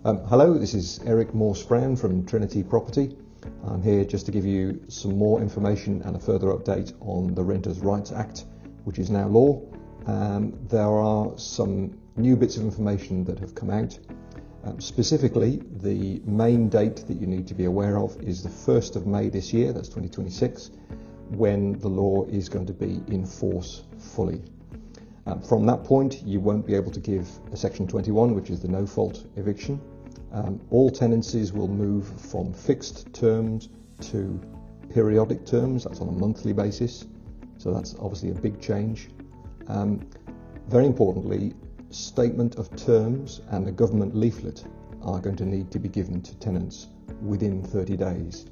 Hello, this is Eric Morse-Brown from Trinity Property. I'm here just to give you some more information and a further update on the Renters' Rights Act, which is now law. There are some new bits of information that have come out. Specifically, the main date that you need to be aware of is the 1st of May this year, that's 2026, when the law is going to be in force fully. From that point, you won't be able to give a Section 21, which is the no-fault eviction. All tenancies will move from fixed terms to periodic terms, that's on a monthly basis, so that's obviously a big change. Very importantly, statement of terms and a government leaflet are going to need to be given to tenants within 30 days.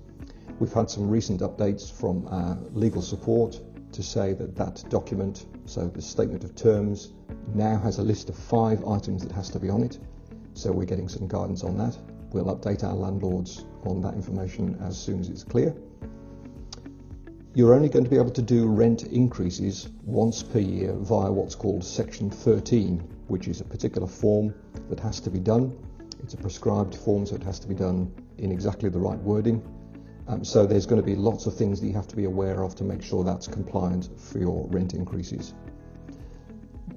We've had some recent updates from legal support to say that that document, so the statement of terms, now has a list of 5 items that has to be on it. So we're getting some guidance on that. We'll update our landlords on that information as soon as it's clear. You're only going to be able to do rent increases once per year via what's called Section 13, which is a particular form that has to be done. It's a prescribed form, so it has to be done in exactly the right wording. So there's going to be lots of things that you have to be aware of to make sure that's compliant for your rent increases.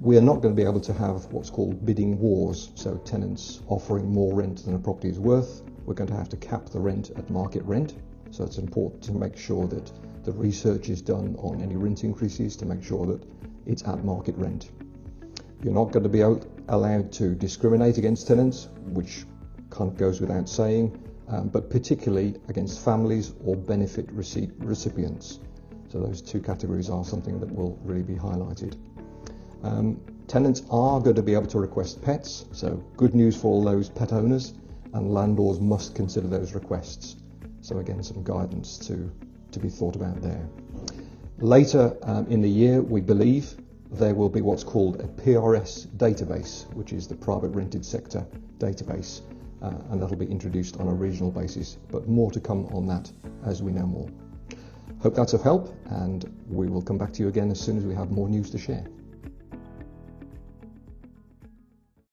We are not going to be able to have what's called bidding wars, so tenants offering more rent than a property is worth. We're going to have to cap the rent at market rent, so it's important to make sure that the research is done on any rent increases to make sure that it's at market rent. You're not going to be allowed to discriminate against tenants, which kind of goes without saying, but particularly against families or benefit recipients. So those 2 categories are something that will really be highlighted. Tenants are going to be able to request pets, so good news for all those pet owners, and landlords must consider those requests. So again, some guidance to be thought about there. Later in the year, we believe there will be what's called a PRS database, which is the private rented sector database, and that'll be introduced on a regional basis, but more to come on that as we know more. Hope that's of help, and we will come back to you again as soon as we have more news to share.